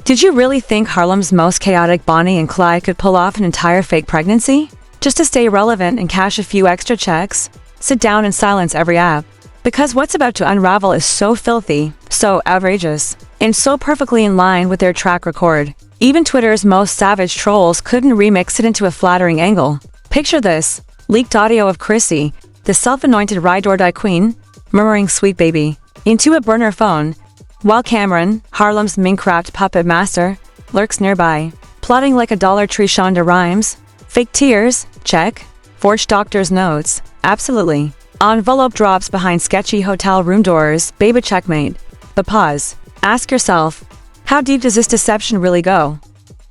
Did you really think Harlem's most chaotic Bonnie and Clyde could pull off an entire fake pregnancy? Just to stay relevant and cash a few extra checks? Sit down and silence every app. Because what's about to unravel is so filthy, so outrageous, and so perfectly in line with their track record. Even Twitter's most savage trolls couldn't remix it into a flattering angle. Picture this: leaked audio of Chrissy, the self-anointed ride-or-die queen, murmuring "sweet baby" into a burner phone, while Cameron, Harlem's Minecraft puppet master, lurks nearby, plotting like a Dollar Tree Shonda Rhimes. Fake tears? Check. Forged doctor's notes? Absolutely. Envelope drops behind sketchy hotel room doors? Baby checkmate. But pause. Ask yourself, how deep does this deception really go?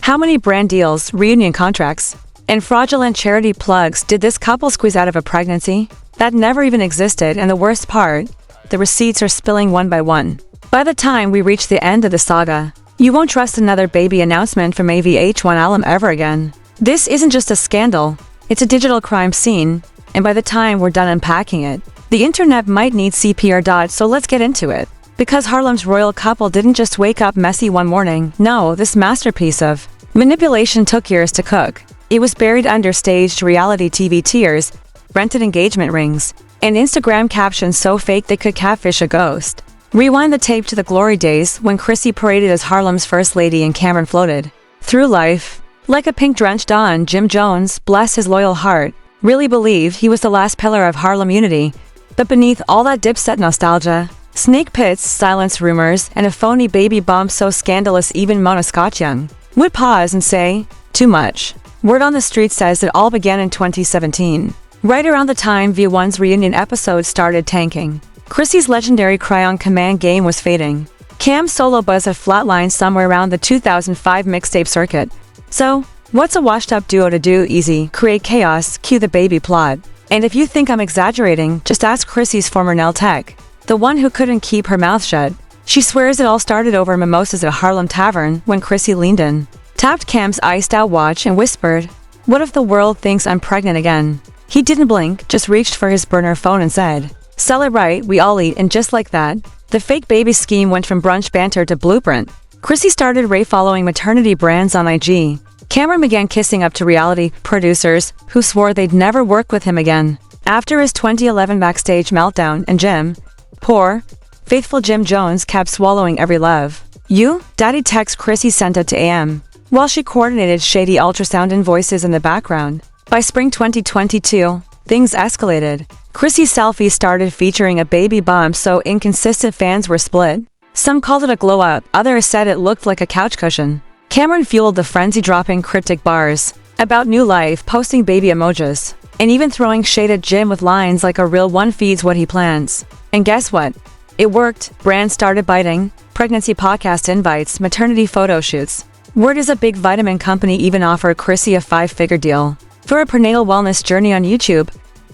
How many brand deals, reunion contracts, and fraudulent charity plugs did this couple squeeze out of a pregnancy that never even existed? And the worst part, the receipts are spilling one by one. By the time we reach the end of the saga, you won't trust another baby announcement from AVH1 alum ever again. This isn't just a scandal, it's a digital crime scene, and by the time we're done unpacking it, the internet might need CPR. So let's get into it. Because Harlem's royal couple didn't just wake up messy one morning. No, this masterpiece of manipulation took years to cook. It was buried under staged reality TV tears, rented engagement rings, and Instagram captions so fake they could catfish a ghost. Rewind the tape to the glory days when Chrissy paraded as Harlem's first lady and Cameron floated through life like a pink-drenched Don. Jim Jones, bless his loyal heart, really believed he was the last pillar of Harlem unity. But beneath all that Dipset nostalgia, snake pits, silence rumors, and a phony baby bump so scandalous even Mona Scotch-Young would pause and say, too much. Word on the street says it all began in 2017, right around the time V1's reunion episode started tanking. Chrissy's legendary cry-on-command game was fading. Cam's solo buzz had flatlined somewhere around the 2005 mixtape circuit. So, what's a washed-up duo to do? Easy. Create chaos, cue the baby plot. And if you think I'm exaggerating, just ask Chrissy's former nail tech, the one who couldn't keep her mouth shut. She swears it all started over mimosas at a Harlem tavern when Chrissy leaned in, tapped Cam's iced-out watch and whispered, "What if the world thinks I'm pregnant again?" He didn't blink, just reached for his burner phone and said, "Sell it right, we all eat." And just like that, the fake baby scheme went from brunch banter to blueprint. Chrissy started following maternity brands on IG. Cameron began kissing up to reality producers who swore they'd never work with him again. After his 2011 backstage meltdown, and Jim, poor, faithful Jim Jones, kept swallowing every love you, daddy text Chrissy sent it to AM, while she coordinated shady ultrasound invoices in the background. By spring 2022, things escalated. Chrissy's selfies started featuring a baby bump so inconsistent fans were split. Some called it a glow-up, others said it looked like a couch cushion. Cameron fueled the frenzy, dropping cryptic bars about new life, posting baby emojis, and even throwing shade at Jim with lines like "a real one feeds what he plans." And guess what? It worked. Brands started biting. Pregnancy podcast invites, maternity photo shoots. Word is a big vitamin company even offered Chrissy a 5-figure deal for a prenatal wellness journey on YouTube.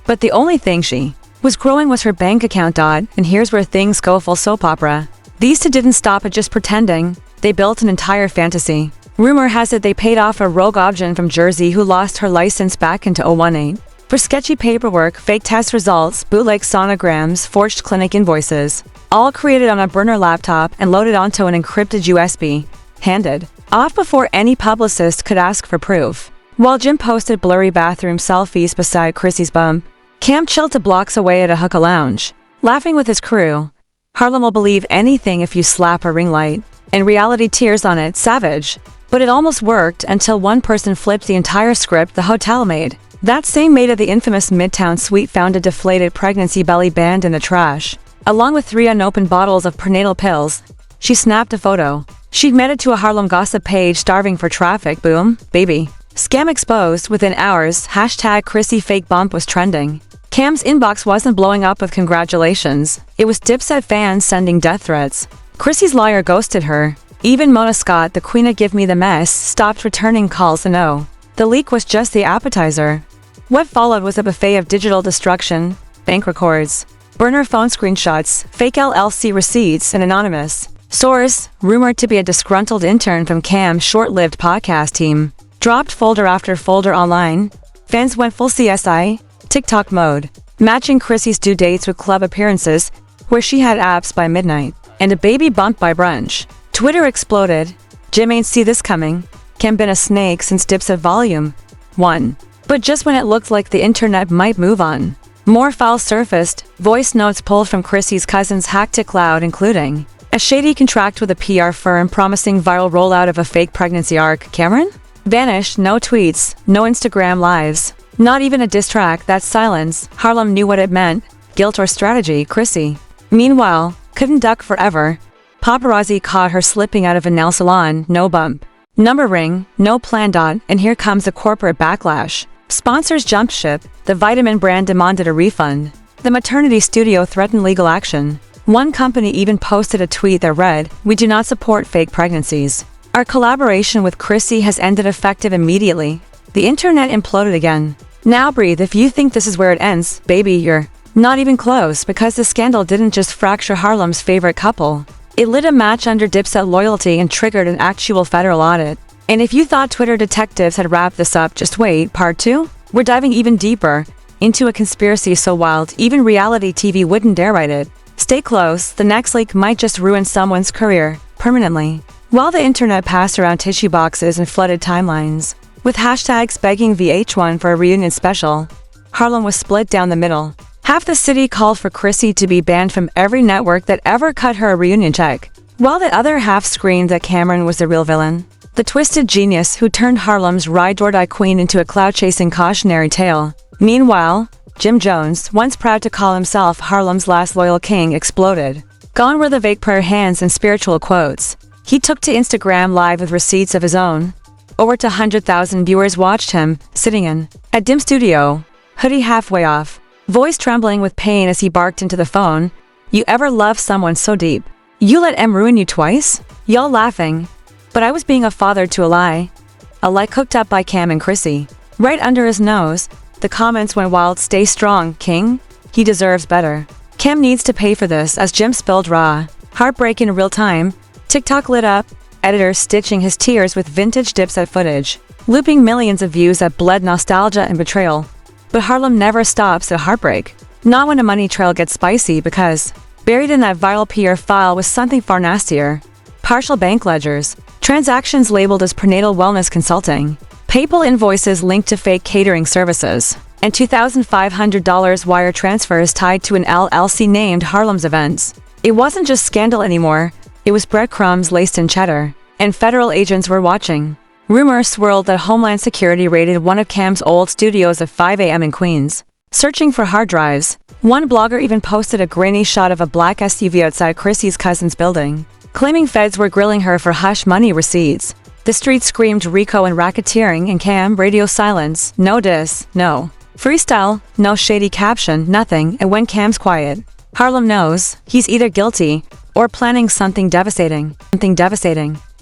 But the only thing she was growing was her bank account. And here's where things go full soap opera. These two didn't stop at just pretending. They built an entire fantasy. Rumor has it they paid off a rogue obgyn from Jersey who lost her license back into 2018. For sketchy paperwork, fake test results, bootleg sonograms, forged clinic invoices, all created on a burner laptop and loaded onto an encrypted USB, handed off before any publicist could ask for proof. While Jim posted blurry bathroom selfies beside Chrissy's bum, Cam chilled to blocks away at a hookah lounge, laughing with his crew. Harlem will believe anything if you slap a ring light and reality tears on it. Savage. But it almost worked until one person flipped the entire script. The hotel maid, that same maid at the infamous Midtown suite, found a deflated pregnancy belly band in the trash, along with 3 unopened bottles of prenatal pills. She snapped a photo. She'd made it to a Harlem gossip page starving for traffic. Boom. Baby scam exposed. Within hours, hashtag Chrissy fake bump was trending. Cam's inbox wasn't blowing up with congratulations. It was Dipset fans sending death threats. Chrissy's lawyer ghosted her. Even Mona Scott, the queen of Give Me the Mess, stopped returning calls. And no, the leak was just the appetizer. What followed was a buffet of digital destruction, bank records, burner phone screenshots, fake LLC receipts, and anonymous source, rumored to be a disgruntled intern from Cam's short-lived podcast team, dropped folder after folder online. Fans went full CSI, TikTok mode, matching Chrissy's due dates with club appearances, where she had apps by midnight and a baby bump by brunch. Twitter exploded. Jim ain't see this coming. Cam been a snake since Dipset Volume 1. But just when it looked like the internet might move on, more files surfaced, voice notes pulled from Chrissy's cousin's hacked to cloud, including a shady contract with a PR firm promising viral rollout of a fake pregnancy arc. Cameron? Vanished, no tweets, no Instagram lives, not even a diss track. That silence, Harlem knew what it meant, guilt or strategy. Chrissy, meanwhile, couldn't duck forever. Paparazzi caught her slipping out of a nail salon, no bump, number ring, no plan. And here comes a corporate backlash. Sponsors jumped ship, the vitamin brand demanded a refund. The maternity studio threatened legal action. One company even posted a tweet that read, "We do not support fake pregnancies. Our collaboration with Chrissy has ended effective immediately." The internet imploded again. Now breathe. If you think this is where it ends, baby, you're not even close, because the scandal didn't just fracture Harlem's favorite couple. It lit a match under Dipset loyalty and triggered an actual federal audit. And if you thought Twitter detectives had wrapped this up, just wait, part 2? We're diving even deeper into a conspiracy so wild, even reality TV wouldn't dare write it. Stay close, the next leak might just ruin someone's career, permanently. While the internet passed around tissue boxes and flooded timelines, with hashtags begging VH1 for a reunion special, Harlem was split down the middle. Half the city called for Chrissy to be banned from every network that ever cut her a reunion check, while the other half screamed that Cameron was the real villain, the twisted genius who turned Harlem's ride-or-die queen into a cloud-chasing cautionary tale. Meanwhile, Jim Jones, once proud to call himself Harlem's last loyal king, exploded. Gone were the vague prayer hands and spiritual quotes. He took to Instagram Live with receipts of his own. Over 100,000 viewers watched him, sitting in a dim studio, hoodie halfway off, voice trembling with pain as he barked into the phone. "You ever love someone so deep? You let M ruin you twice?" Y'all laughing. But I was being a father to a lie. A lie cooked up by Cam and Chrissy. Right under his nose, the comments went wild. "Stay strong, King. He deserves better. Cam needs to pay for this," as Jim spilled raw heartbreak in real time. TikTok lit up, editors stitching his tears with vintage Dipset footage, looping millions of views that bled nostalgia and betrayal. But Harlem never stops at heartbreak. Not when a money trail gets spicy, because buried in that viral PR file was something far nastier. Partial bank ledgers, transactions labeled as prenatal wellness consulting, PayPal invoices linked to fake catering services, and $2,500 wire transfers tied to an LLC named Harlem's Events. It wasn't just scandal anymore, it was breadcrumbs laced in cheddar, and federal agents were watching. Rumors swirled that Homeland Security raided one of Cam's old studios at 5 a.m. in Queens, searching for hard drives. One blogger even posted a grainy shot of a black SUV outside Chrissy's cousin's building, claiming feds were grilling her for hush money receipts. The street screamed RICO and racketeering, and Cam, radio silence, no diss, no freestyle, no shady caption, nothing. And when Cam's quiet, Harlem knows he's either guilty or planning something devastating.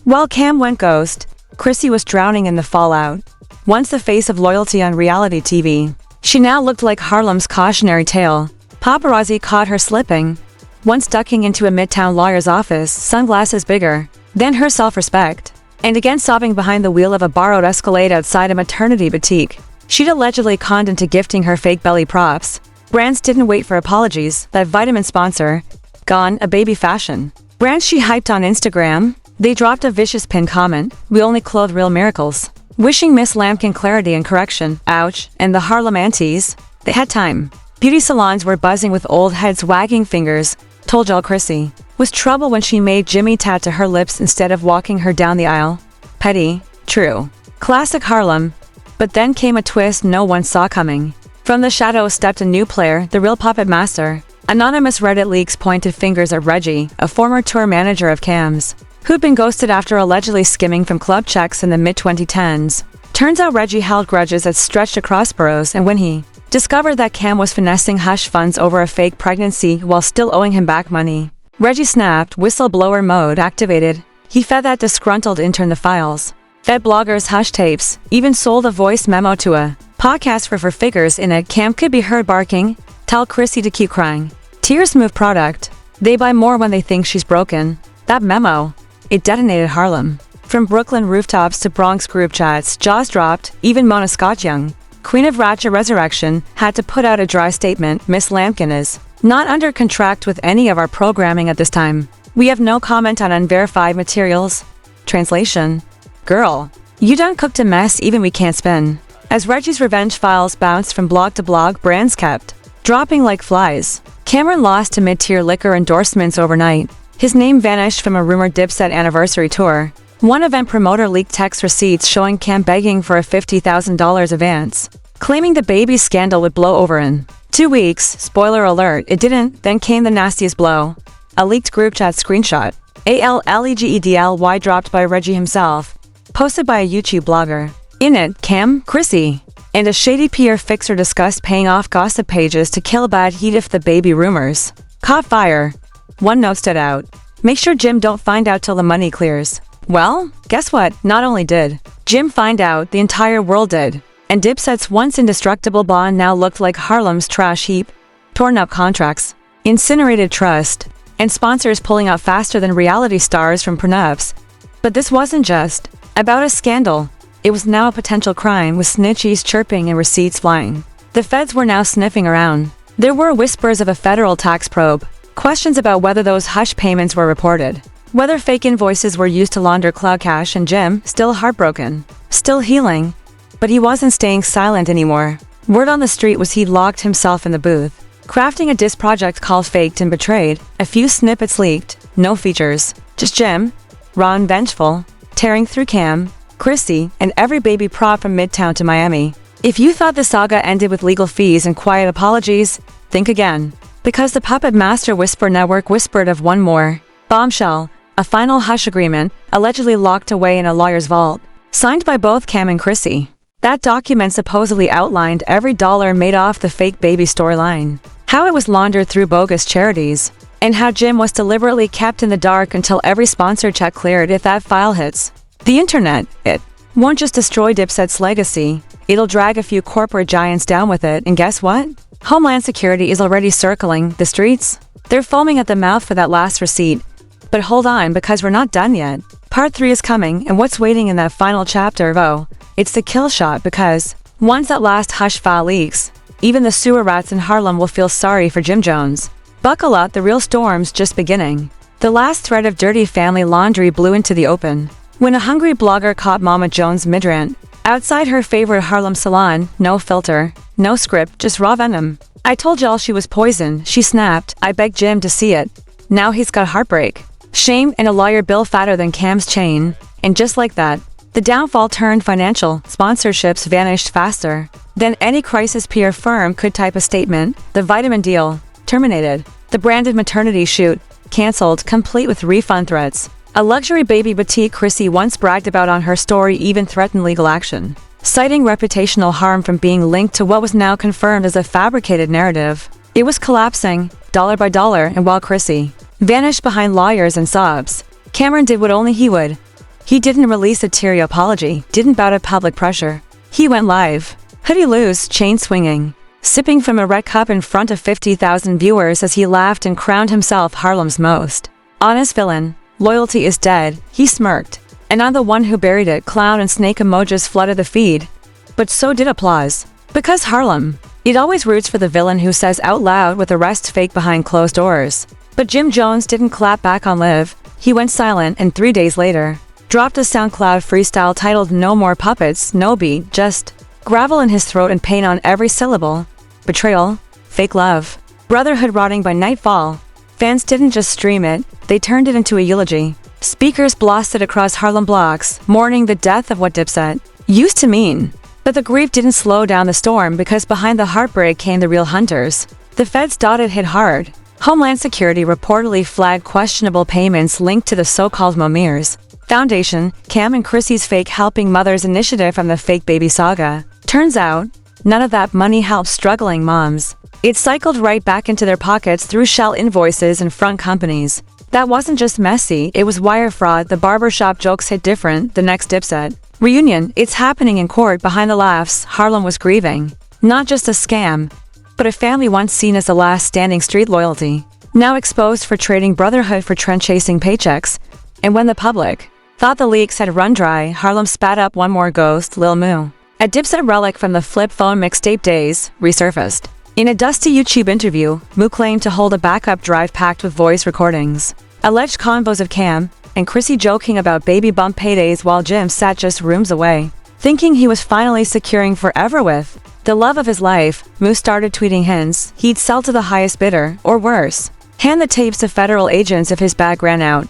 While Cam went ghost, Chrissy was drowning in the fallout. Once the face of loyalty on reality TV, she now looked like Harlem's cautionary tale. Paparazzi caught her slipping, once ducking into a midtown lawyer's office, sunglasses bigger than her self-respect, and again sobbing behind the wheel of a borrowed Escalade outside a maternity boutique. She'd allegedly conned into gifting her fake belly props. Brands didn't wait for apologies. That vitamin sponsor, gone, a baby fashion brand she hyped on Instagram, they dropped a vicious pinned comment, "We only clothe real miracles," wishing Miss Lampkin clarity and correction. Ouch. And the Harlem aunties, they had time. Beauty salons were buzzing with old heads wagging fingers. Told y'all Chrissy was trouble when she made Jimmy tattoo her lips instead of walking her down the aisle. Petty, true. Classic Harlem. But then came a twist no one saw coming. From the shadows stepped a new player, the real puppet master. Anonymous Reddit leaks pointed fingers at Reggie, a former tour manager of Cam's, who'd been ghosted after allegedly skimming from club checks in the mid-2010s. Turns out Reggie held grudges that stretched across boroughs, and when he discovered that Cam was finessing hush funds over a fake pregnancy while still owing him back money, Reggie snapped, whistleblower mode activated. He fed that disgruntled intern the files, fed bloggers hush tapes, even sold a voice memo to a podcast for figures in it. Cam could be heard barking, "Tell Chrissy to keep crying." Tears move product. They buy more when they think she's broken. That memo, it detonated Harlem. From Brooklyn rooftops to Bronx group chats, jaws dropped. Even Mona Scott-Young, Queen of Ratchet Resurrection, had to put out a dry statement. "Miss Lampkin is not under contract with any of our programming at this time. We have no comment on unverified materials." Translation: Girl, you done cooked a mess even we can't spin. As Reggie's revenge files bounced from blog to blog, brands kept dropping like flies. Cameron lost to mid-tier liquor endorsements overnight. His name vanished from a rumored Dipset anniversary tour. One event promoter leaked text receipts showing Cam begging for a $50,000 advance, claiming the baby scandal would blow over in 2 weeks. Spoiler alert, it didn't. Then came the nastiest blow. A leaked group chat screenshot, ALLEGEDLY, dropped by Reggie himself, posted by a YouTube blogger. In it, Cam, Chrissy, and a shady PR fixer discussed paying off gossip pages to kill bad heat if the baby rumors caught fire. One note stood out: make sure Jim don't find out till the money clears. Well, guess what? Not only did Jim find out, the entire world did. And Dipset's once indestructible bond now looked like Harlem's trash heap. Torn up contracts, incinerated trust, and sponsors pulling out faster than reality stars from prenups. But this wasn't just about a scandal. It was now a potential crime, with snitchies chirping and receipts flying. The feds were now sniffing around. There were whispers of a federal tax probe, questions about whether those hush payments were reported, whether fake invoices were used to launder cloud cash, and Jim, still heartbroken, still healing. But he wasn't staying silent anymore. Word on the street was he'd locked himself in the booth, crafting a diss project called Faked and Betrayed. A few snippets leaked, no features, just Jim, raw and vengeful, tearing through Cam, Chrissy, and every baby prop from Midtown to Miami. If you thought the saga ended with legal fees and quiet apologies, think again. Because the Puppet Master Whisper Network whispered of one more bombshell, a final hush agreement, allegedly locked away in a lawyer's vault, signed by both Cam and Chrissy. That document supposedly outlined every dollar made off the fake baby storyline, how it was laundered through bogus charities, and how Jim was deliberately kept in the dark until every sponsor check cleared. If that file hits the internet, it won't just destroy Dipset's legacy, it'll drag a few corporate giants down with it. And guess what? Homeland Security is already circling the streets. They're foaming at the mouth for that last receipt. But hold on, because we're not done yet. Part 3 is coming, and what's waiting in that final chapter? Oh, it's the kill shot, because once that last hush file leaks, even the sewer rats in Harlem will feel sorry for Jim Jones. Buckle up, the real storm's just beginning. The last thread of dirty family laundry blew into the open when a hungry blogger caught Mama Jones midrant outside her favorite Harlem salon. No filter, no script, just raw venom. I told y'all she was poison, she snapped. I begged Jim to see it. Now he's got heartbreak, shame, and a lawyer bill fatter than Cam's chain. And just like that, the downfall turned financial. Sponsorships vanished faster than any crisis PR firm could type a statement. The vitamin deal terminated. The branded maternity shoot canceled, complete with refund threats. A luxury baby boutique Chrissy once bragged about on her story even threatened legal action, citing reputational harm from being linked to what was now confirmed as a fabricated narrative. It was collapsing, dollar by dollar, and while Chrissy vanished behind lawyers and sobs, Cameron did what only he would. He didn't release a teary apology, didn't bow to public pressure. He went live, hoodie loose, chain swinging, sipping from a red cup in front of 50,000 viewers as he laughed and crowned himself Harlem's most honest villain. Loyalty is dead, he smirked. And I'm the one who buried it. Clown and snake emojis flooded the feed. But so did applause. Because Harlem, it always roots for the villain who says out loud what the rest fake behind closed doors. But Jim Jones didn't clap back on Live. He went silent and 3 days later dropped a SoundCloud freestyle titled No More Puppets, no beat, just gravel in his throat and pain on every syllable. Betrayal, fake love, brotherhood rotting by nightfall. Fans didn't just stream it, they turned it into a eulogy. Speakers blasted across Harlem blocks, mourning the death of what Dipset used to mean. But the grief didn't slow down the storm, because behind the heartbreak came the real hunters. The feds dotted hit hard. Homeland Security reportedly flagged questionable payments linked to the so-called Momirs Foundation, Cam and Chrissy's fake Helping Mothers initiative from the fake baby saga. Turns out, none of that money helped struggling moms. It cycled right back into their pockets through shell invoices and front companies. That wasn't just messy, it was wire fraud. The barbershop jokes hit different. The next Dipset reunion, it's happening in court. Behind the laughs, Harlem was grieving. Not just a scam, but a family once seen as the last standing street loyalty, now exposed for trading brotherhood for trend-chasing paychecks. And when the public thought the leaks had run dry, Harlem spat up one more ghost. Lil Moo, a Dipset relic from the flip phone mixtape days, resurfaced. In a dusty YouTube interview, Moo claimed to hold a backup drive packed with voice recordings, alleged convos of Cam and Chrissy joking about baby bump paydays while Jim sat just rooms away, thinking he was finally securing forever with the love of his life. Moose started tweeting hints he'd sell to the highest bidder, or worse, hand the tapes to federal agents if his bag ran out.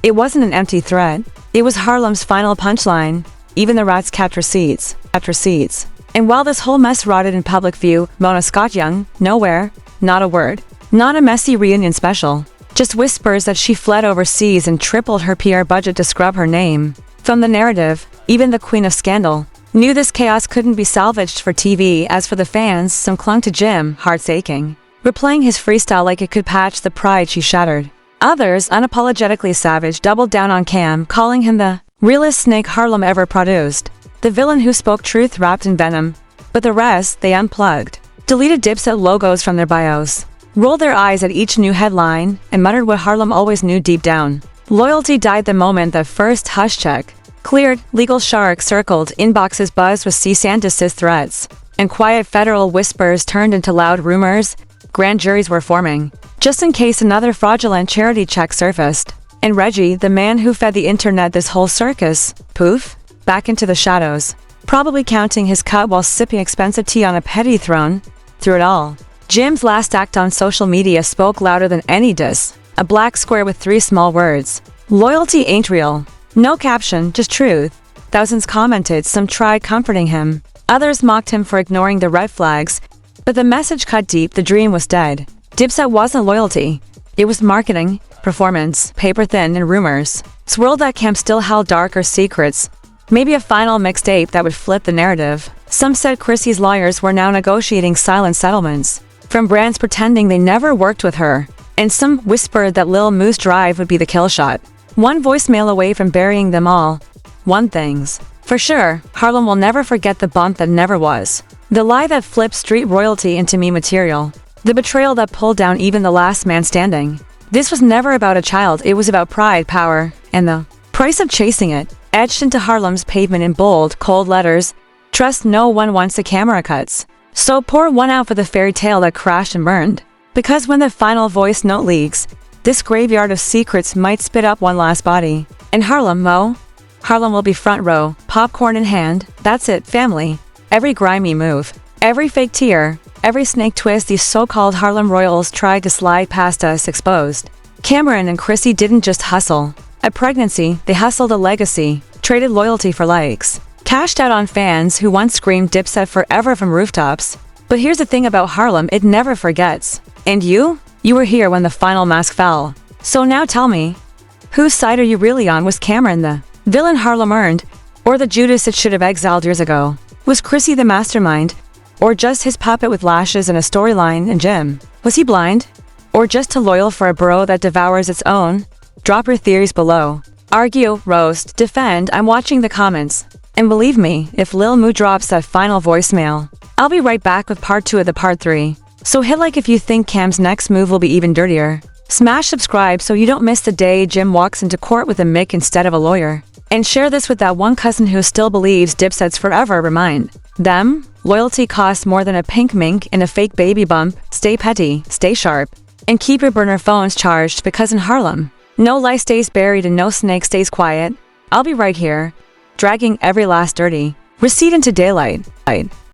It wasn't an empty threat. It was Harlem's final punchline. Even the rats kept receipts. And while this whole mess rotted in public view, Mona Scott Young, nowhere, not a word. Not a messy reunion special. Just whispers that she fled overseas and tripled her PR budget to scrub her name from the narrative. Even the queen of scandal knew this chaos couldn't be salvaged for TV. As for the fans, some clung to Jim, hearts aching, replaying his freestyle like it could patch the pride she shattered. Others, unapologetically savage, doubled down on Cam, calling him the realest snake Harlem ever produced, the villain who spoke truth wrapped in venom. But the rest, they unplugged, deleted Dipset logos from their bios, rolled their eyes at each new headline, and muttered what Harlem always knew deep down. Loyalty died the moment the first hush check cleared. Legal sharks circled, inboxes buzzed with cease and desist threats, and quiet federal whispers turned into loud rumors. Grand juries were forming, just in case another fraudulent charity check surfaced. And Reggie, the man who fed the internet this whole circus, poof, back into the shadows, probably counting his cut while sipping expensive tea on a petty throne. Through it all, Jim's last act on social media spoke louder than any diss. A black square with 3 small words. Loyalty ain't real. No caption, just truth. Thousands commented, some tried comforting him. Others mocked him for ignoring the red flags. But the message cut deep. The dream was dead. Dipset wasn't loyalty. It was marketing, performance, paper thin, and rumors swirled that Cam still held darker secrets. Maybe a final mixtape that would flip the narrative. Some said Chrissy's lawyers were now negotiating silent settlements from brands pretending they never worked with her. And some whispered that Lil Moose Drive would be the kill shot. One voicemail away from burying them all. One thing's for sure, Harlem will never forget the bump that never was. The lie that flipped street royalty into meme material. The betrayal that pulled down even the last man standing. This was never about a child, it was about pride, power, and the price of chasing it. Etched into Harlem's pavement in bold, cold letters. Trust no one once the camera cuts. So pour one out for the fairy tale that crashed and burned. Because when the final voice note leaks, this graveyard of secrets might spit up one last body. And Harlem will be front row, popcorn in hand. That's it, family. Every grimy move, every fake tear, every snake twist these so-called Harlem Royals tried to slide past us exposed. Cameron and Chrissy didn't just hustle a pregnancy, they hustled a legacy, traded loyalty for likes, cashed out on fans who once screamed Dipset forever from rooftops. But here's the thing about Harlem, it never forgets. And you were here when the final mask fell. So now tell me, whose side are you really on? Was Cameron the villain Harlem earned, or the Judas it should have exiled years ago? Was Chrissy the mastermind, or just his puppet with lashes and a storyline? And Jim, was he blind, or just too loyal for a borough that devours its own? Drop your theories below. Argue, roast, defend. I'm watching the comments. And believe me, if Lil Moo drops that final voicemail, I'll be right back with part 2 of the part 3. So hit like if you think Cam's next move will be even dirtier. Smash subscribe so you don't miss the day Jim walks into court with a mic instead of a lawyer. And share this with that one cousin who still believes Dipset's forever. Remind them, loyalty costs more than a pink mink and a fake baby bump. Stay petty, stay sharp, and keep your burner phones charged, because in Harlem, no lie stays buried and no snake stays quiet. I'll be right here, dragging every last dirty receipt into daylight.